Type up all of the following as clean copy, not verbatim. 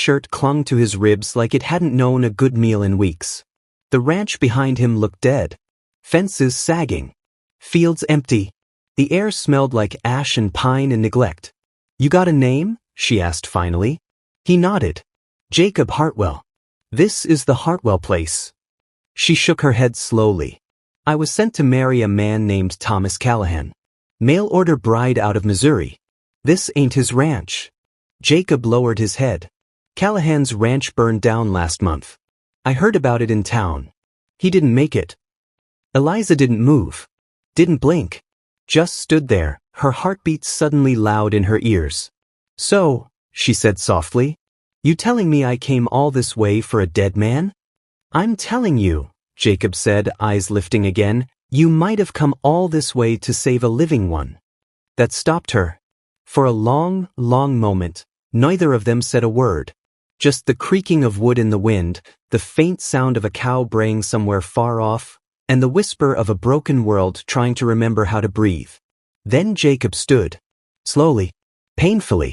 shirt clung to his ribs like it hadn't known a good meal in weeks. The ranch behind him looked dead. Fences sagging. Fields empty. The air smelled like ash and pine and neglect. "You got a name?" she asked finally. He nodded. "Jacob Hartwell. This is the Hartwell place." She shook her head slowly. "I was sent to marry a man named Thomas Callahan. Mail-order bride out of Missouri. This ain't his ranch." Jacob lowered his head. "Callahan's ranch burned down last month. I heard about it in town. He didn't make it." Eliza didn't move. Didn't blink. Just stood there, her heartbeat suddenly loud in her ears. "So," she said softly, "you telling me I came all this way for a dead man?" "I'm telling you," Jacob said, eyes lifting again, "you might have come all this way to save a living one." That stopped her. For a long, long moment, neither of them said a word. Just the creaking of wood in the wind, the faint sound of a cow braying somewhere far off, and the whisper of a broken world trying to remember how to breathe. Then Jacob stood. Slowly. Painfully.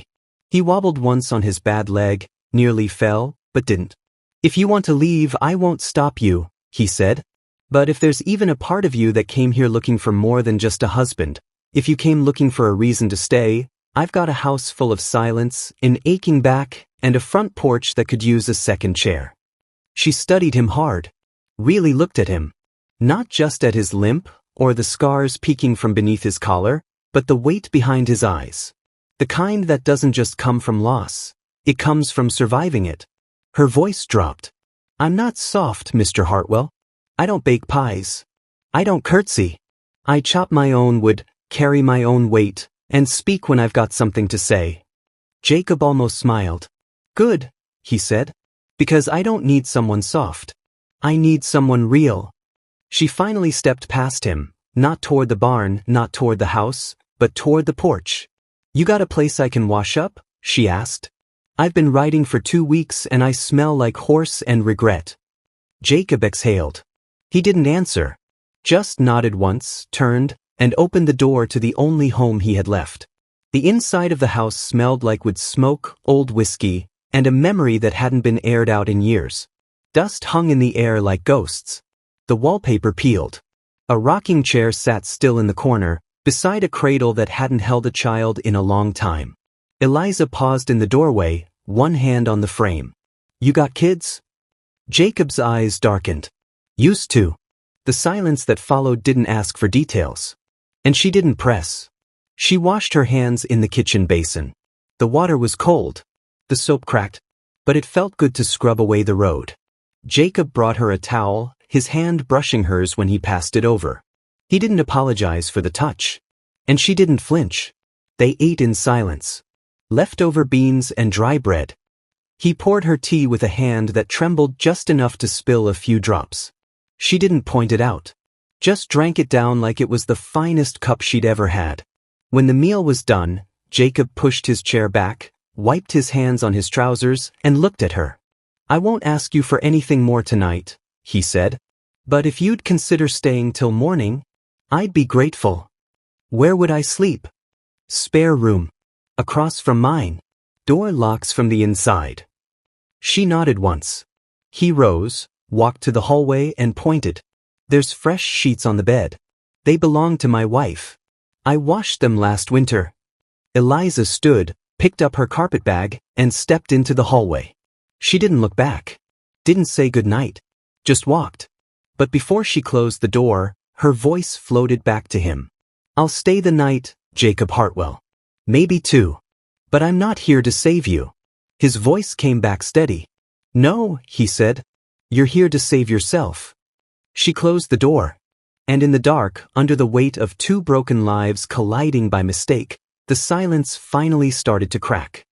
He wobbled once on his bad leg, nearly fell, but didn't. "If you want to leave, I won't stop you," he said. "But if there's even a part of you that came here looking for more than just a husband, if you came looking for a reason to stay, I've got a house full of silence, an aching back, and a front porch that could use a second chair." She studied him hard. Really looked at him. Not just at his limp, or the scars peeking from beneath his collar, but the weight behind his eyes. The kind that doesn't just come from loss. It comes from surviving it. Her voice dropped. "I'm not soft, Mr. Hartwell. I don't bake pies. I don't curtsy. I chop my own wood, carry my own weight, and speak when I've got something to say." Jacob almost smiled. "Good," he said. "Because I don't need someone soft. I need someone real." She finally stepped past him, not toward the barn, not toward the house, but toward the porch. "You got a place I can wash up?" she asked. "I've been riding for 2 weeks and I smell like horse and regret." Jacob exhaled. He didn't answer. Just nodded once, turned, and opened the door to the only home he had left. The inside of the house smelled like wood smoke, old whiskey, and a memory that hadn't been aired out in years. Dust hung in the air like ghosts. The wallpaper peeled. A rocking chair sat still in the corner, beside a cradle that hadn't held a child in a long time. Eliza paused in the doorway, one hand on the frame. "You got kids?" Jacob's eyes darkened. "Used to." The silence that followed didn't ask for details. And she didn't press. She washed her hands in the kitchen basin. The water was cold. The soap cracked. But it felt good to scrub away the road. Jacob brought her a towel, his hand brushing hers when he passed it over. He didn't apologize for the touch. And she didn't flinch. They ate in silence. Leftover beans and dry bread. He poured her tea with a hand that trembled just enough to spill a few drops. She didn't point it out. Just drank it down like it was the finest cup she'd ever had. When the meal was done, Jacob pushed his chair back, wiped his hands on his trousers, and looked at her. "I won't ask you for anything more tonight," he said. "But if you'd consider staying till morning, I'd be grateful." "Where would I sleep?" "Spare room. Across from mine. Door locks from the inside." She nodded once. He rose, walked to the hallway and pointed. "There's fresh sheets on the bed. They belong to my wife. I washed them last winter." Eliza stood, picked up her carpet bag, and stepped into the hallway. She didn't look back. Didn't say goodnight. Just walked. But before she closed the door, her voice floated back to him. "I'll stay the night, Jacob Hartwell. Maybe 2. But I'm not here to save you." His voice came back steady. "No," he said. "You're here to save yourself." She closed the door. And in the dark, under the weight of 2 broken lives colliding by mistake, the silence finally started to crack.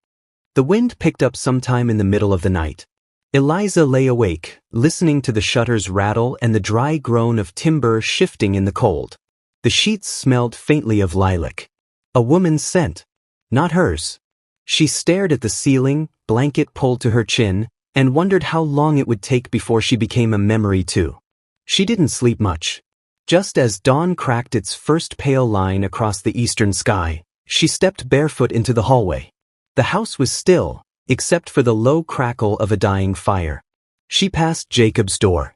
The wind picked up sometime in the middle of the night. Eliza lay awake, listening to the shutters rattle and the dry groan of timber shifting in the cold. The sheets smelled faintly of lilac. A woman's scent. Not hers. She stared at the ceiling, blanket pulled to her chin, and wondered how long it would take before she became a memory too. She didn't sleep much. Just as dawn cracked its first pale line across the eastern sky, she stepped barefoot into the hallway. The house was still, except for the low crackle of a dying fire. She passed Jacob's door.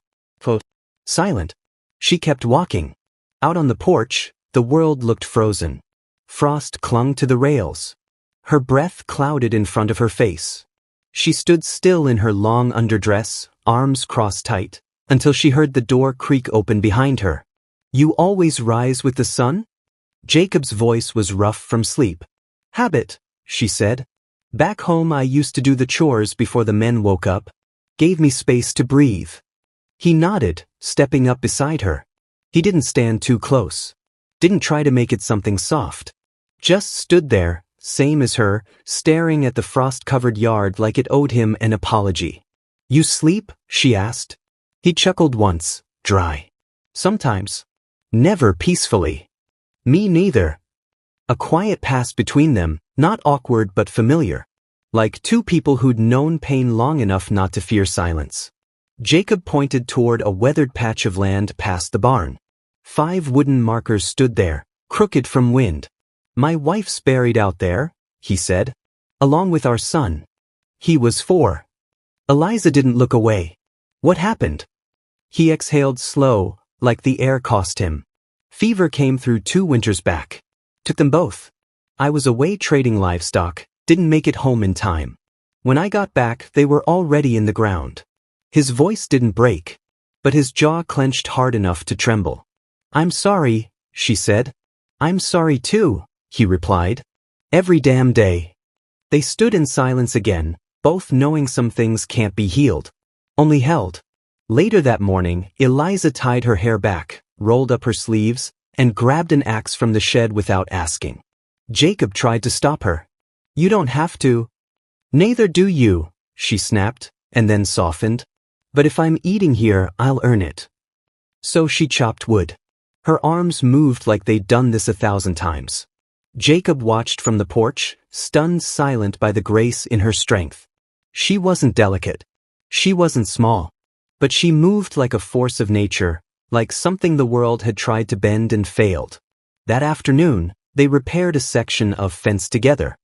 Silent. She kept walking. Out on the porch, the world looked frozen. Frost clung to the rails. Her breath clouded in front of her face. She stood still in her long underdress, arms crossed tight, until she heard the door creak open behind her. "You always rise with the sun?" Jacob's voice was rough from sleep. "Habit," she said. "Back home I used to do the chores before the men woke up. Gave me space to breathe." He nodded, stepping up beside her. He didn't stand too close. Didn't try to make it something soft. Just stood there, same as her, staring at the frost-covered yard like it owed him an apology. "You sleep?" she asked. He chuckled once, dry. "Sometimes. Never peacefully." "Me neither." A quiet passed between them, not awkward but familiar. Like two people who'd known pain long enough not to fear silence. Jacob pointed toward a weathered patch of land past the barn. 5 wooden markers stood there, crooked from wind. "My wife's buried out there," he said. "Along with our son." He was 4. Eliza didn't look away. "What happened?" He exhaled slow, like the air cost him. "Fever came through 2 winters back. Took them both. I was away trading livestock, didn't make it home in time. When I got back, they were already in the ground." His voice didn't break, but his jaw clenched hard enough to tremble. "I'm sorry," she said. "I'm sorry too," he replied. "Every damn day." They stood in silence again, both knowing some things can't be healed. Only held. Later that morning, Eliza tied her hair back, rolled up her sleeves, and grabbed an axe from the shed without asking. Jacob tried to stop her. "You don't have to." "Neither do you," she snapped, and then softened. "But if I'm eating here, I'll earn it." So she chopped wood. Her arms moved like they'd done this 1,000 times. Jacob watched from the porch, stunned silent by the grace in her strength. She wasn't delicate. She wasn't small. But she moved like a force of nature, like something the world had tried to bend and failed. That afternoon, they repaired a section of fence together.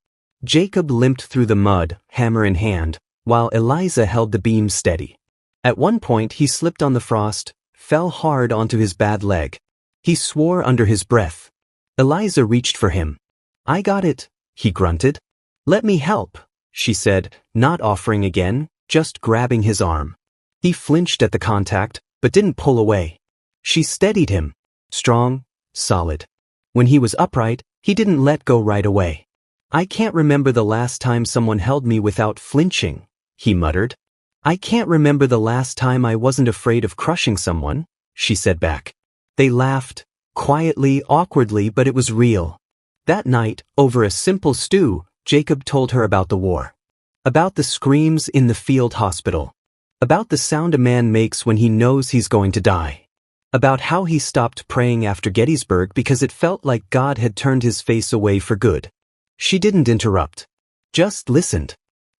Jacob limped through the mud, hammer in hand, while Eliza held the beam steady. At one point he slipped on the frost, fell hard onto his bad leg. He swore under his breath. Eliza reached for him. "I got it," he grunted. "Let me help," she said, not offering again, just grabbing his arm. He flinched at the contact, but didn't pull away. She steadied him. Strong, solid. When he was upright, he didn't let go right away. "I can't remember the last time someone held me without flinching," he muttered. "I can't remember the last time I wasn't afraid of crushing someone," she said back. They laughed, quietly, awkwardly, but it was real. That night, over a simple stew, Jacob told her about the war. About the screams in the field hospital. About the sound a man makes when he knows he's going to die. About how he stopped praying after Gettysburg because it felt like God had turned his face away for good. She didn't interrupt. Just listened.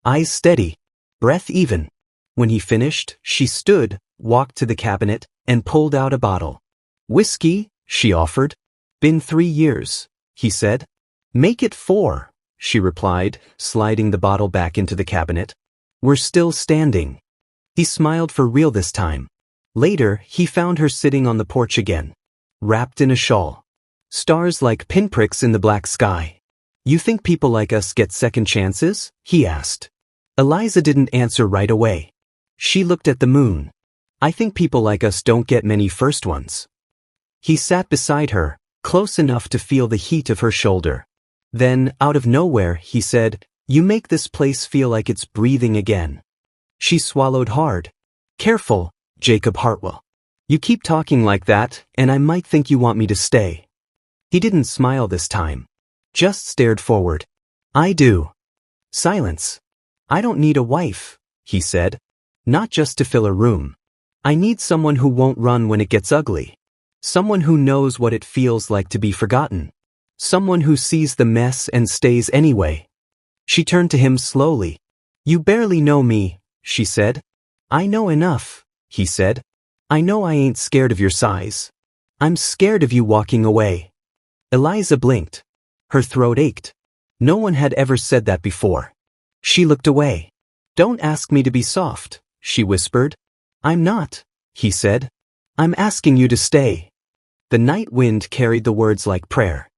Eyes steady. Breath even. When he finished, she stood, walked to the cabinet, and pulled out a bottle. "Whiskey," she offered. "Been 3 years," he said. "Make it 4, she replied, sliding the bottle back into the cabinet. "We're still standing." He smiled for real this time. Later, he found her sitting on the porch again, wrapped in a shawl. Stars like pinpricks in the black sky. "You think people like us get second chances?" he asked. Eliza didn't answer right away. She looked at the moon. "I think people like us don't get many first ones." He sat beside her, close enough to feel the heat of her shoulder. Then, out of nowhere, he said, "You make this place feel like it's breathing again." She swallowed hard. "Careful, Jacob Hartwell. You keep talking like that, and I might think you want me to stay." He didn't smile this time. Just stared forward. "I do." Silence. "I don't need a wife," he said. "Not just to fill a room. I need someone who won't run when it gets ugly. Someone who knows what it feels like to be forgotten. Someone who sees the mess and stays anyway." She turned to him slowly. "You barely know me," she said. "I know enough," he said. "I know I ain't scared of your size. I'm scared of you walking away." Eliza blinked. Her throat ached. No one had ever said that before. She looked away. "Don't ask me to be soft," she whispered. "I'm not," he said. "I'm asking you to stay." The night wind carried the words like prayer.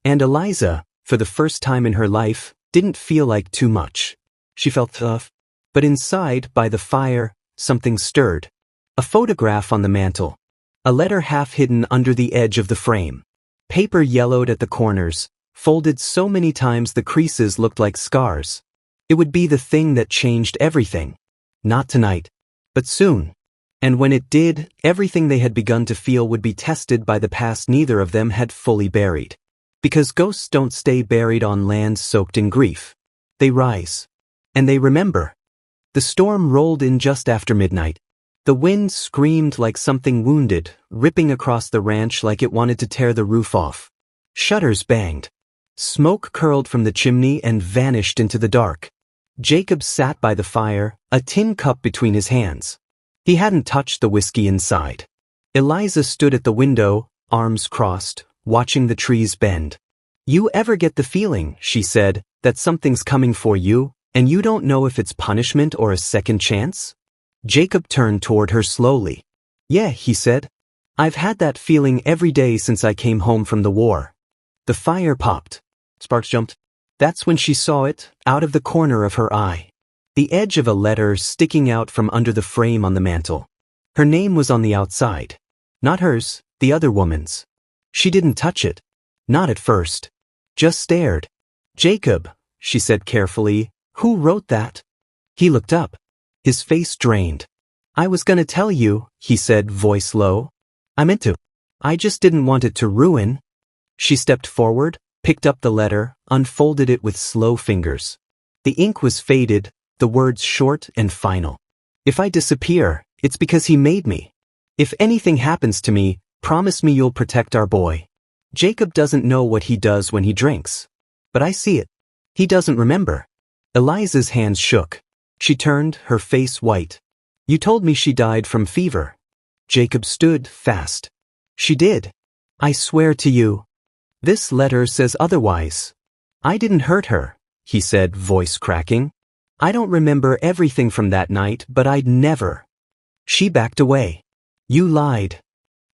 And Eliza, for the first time in her life, didn't feel like too much. She felt tough. But inside, by the fire, something stirred. A photograph on the mantel. A letter half hidden under the edge of the frame. Paper yellowed at the corners, folded so many times the creases looked like scars. It would be the thing that changed everything. Not tonight, but soon. And when it did, everything they had begun to feel would be tested by the past neither of them had fully buried. Because ghosts don't stay buried on land soaked in grief. They rise. And they remember. The storm rolled in just after midnight. The wind screamed like something wounded, ripping across the ranch like it wanted to tear the roof off. Shutters banged. Smoke curled from the chimney and vanished into the dark. Jacob sat by the fire, a tin cup between his hands. He hadn't touched the whiskey inside. Eliza stood at the window, arms crossed, watching the trees bend. "You ever get the feeling," she said, "that something's coming for you, and you don't know if it's punishment or a second chance?" Jacob turned toward her slowly. "Yeah," he said. "I've had that feeling every day since I came home from the war." The fire popped. Sparks jumped. That's when she saw it, out of the corner of her eye. The edge of a letter sticking out from under the frame on the mantel. Her name was on the outside. Not hers, the other woman's. She didn't touch it. Not at first. Just stared. "Jacob," she said carefully, "who wrote that?" He looked up. His face drained. "I was gonna tell you," he said, voice low. "I meant to. I just didn't want it to ruin." She stepped forward, picked up the letter, unfolded it with slow fingers. The ink was faded, the words short and final. "If I disappear, it's because he made me. If anything happens to me, promise me you'll protect our boy. Jacob doesn't know what he does when he drinks. But I see it. He doesn't remember." Eliza's hands shook. She turned, her face white. "You told me she died from fever." Jacob stood fast. "She did. I swear to you. This letter says otherwise." "I didn't hurt her," he said, voice cracking. "I don't remember everything from that night, but I'd never." She backed away. "You lied."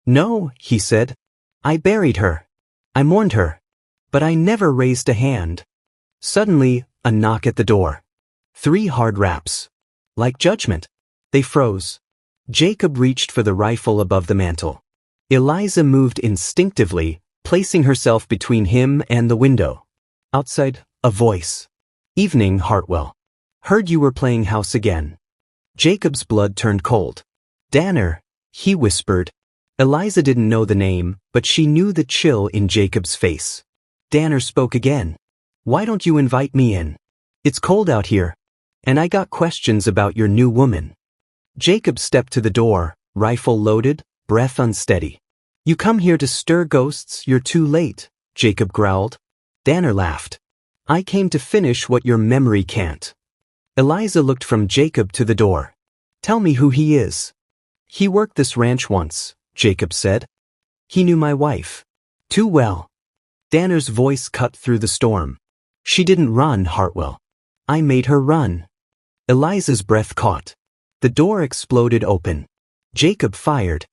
"No," he said. "I buried her. I mourned her. But I never raised a hand." Suddenly, a knock at the door. 3 hard raps. Like judgment. They froze. Jacob reached for the rifle above the mantel. Eliza moved instinctively, placing herself between him and the window. Outside, a voice. "Evening, Hartwell. Heard you were playing house again." Jacob's blood turned cold. "Danner," he whispered. Eliza didn't know the name, but she knew the chill in Jacob's face. Danner spoke again. "Why don't you invite me in? It's cold out here. And I got questions about your new woman." Jacob stepped to the door, rifle loaded, breath unsteady. "You come here to stir ghosts, you're too late," Jacob growled. Danner laughed. "I came to finish what your memory can't." Eliza looked from Jacob to the door. "Tell me who he is." "He worked this ranch once," Jacob said. "He knew my wife. Too well." Danner's voice cut through the storm. "She didn't run, Hartwell. I made her run." Eliza's breath caught. The door exploded open. Jacob fired.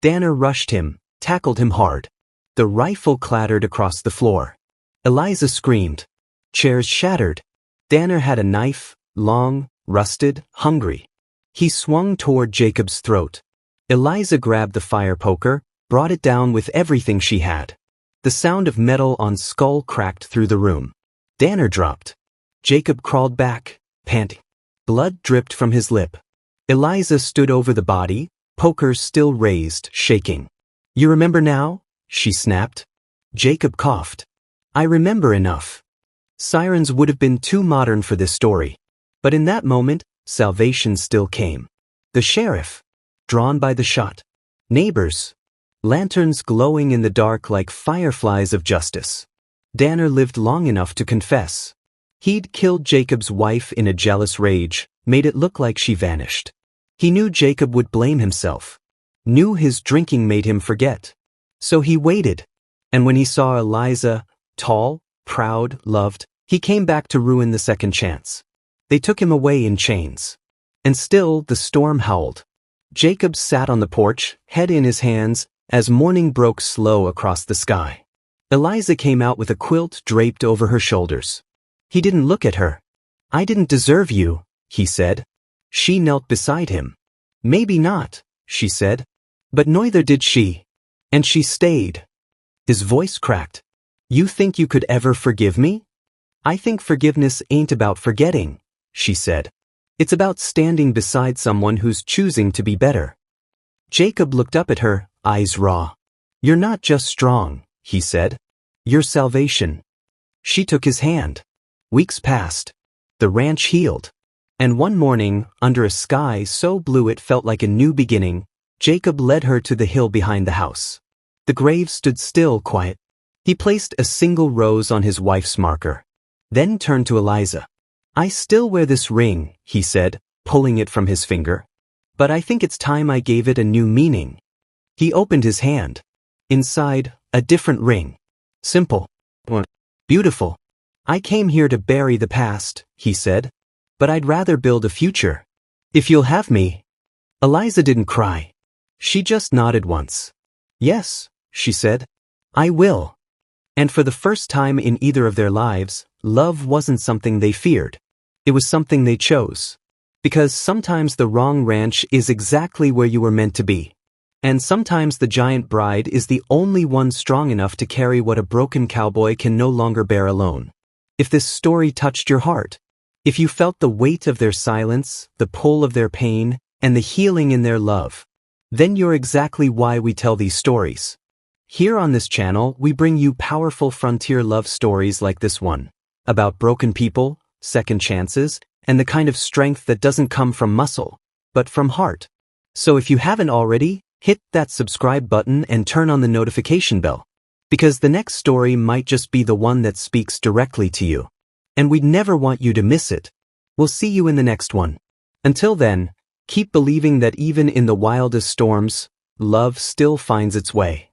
Danner rushed him, tackled him hard. The rifle clattered across the floor. Eliza screamed. Chairs shattered. Danner had a knife, long, rusted, hungry. He swung toward Jacob's throat. Eliza grabbed the fire poker, brought it down with everything she had. The sound of metal on skull cracked through the room. Danner dropped. Jacob crawled back, panting. Blood dripped from his lip. Eliza stood over the body, poker still raised, shaking. "You remember now?" she snapped. Jacob coughed. "I remember enough." Sirens would have been too modern for this story. But in that moment, salvation still came. The sheriff, drawn by the shot. Neighbors. Lanterns glowing in the dark like fireflies of justice. Danner lived long enough to confess. He'd killed Jacob's wife in a jealous rage, made it look like she vanished. He knew Jacob would blame himself. Knew his drinking made him forget. So he waited. And when he saw Eliza, tall, proud, loved, He came back to ruin the second chance. They took him away in chains. And still the storm howled. Jacob sat on the porch, head in his hands, as morning broke slow across the sky. Eliza came out with a quilt draped over her shoulders. He didn't look at her. "I didn't deserve you," he said. She knelt beside him. "Maybe not," she said. "But neither did she. And she stayed." His voice cracked. "You think you could ever forgive me?" "I think forgiveness ain't about forgetting," she said. "It's about standing beside someone who's choosing to be better." Jacob looked up at her, eyes raw. "You're not just strong," he said. "You're salvation." She took his hand. Weeks passed. The ranch healed. And one morning, under a sky so blue it felt like a new beginning, Jacob led her to the hill behind the house. The grave stood still, quiet. He placed a single rose on his wife's marker. Then turned to Eliza. "I still wear this ring," he said, pulling it from his finger. "But I think it's time I gave it a new meaning." He opened his hand. Inside, a different ring. Simple. Beautiful. "I came here to bury the past," he said. "But I'd rather build a future. If you'll have me." Eliza didn't cry. She just nodded once. "Yes," she said. "I will." And for the first time in either of their lives, love wasn't something they feared. It was something they chose. Because sometimes the wrong ranch is exactly where you were meant to be. And sometimes the giant bride is the only one strong enough to carry what a broken cowboy can no longer bear alone. If this story touched your heart, if you felt the weight of their silence, the pull of their pain, and the healing in their love, then you're exactly why we tell these stories. Here on this channel, we bring you powerful frontier love stories like this one, about broken people, second chances, and the kind of strength that doesn't come from muscle, but from heart. So if you haven't already, hit that subscribe button and turn on the notification bell, because the next story might just be the one that speaks directly to you. And we'd never want you to miss it. We'll see you in the next one. Until then, keep believing that even in the wildest storms, love still finds its way.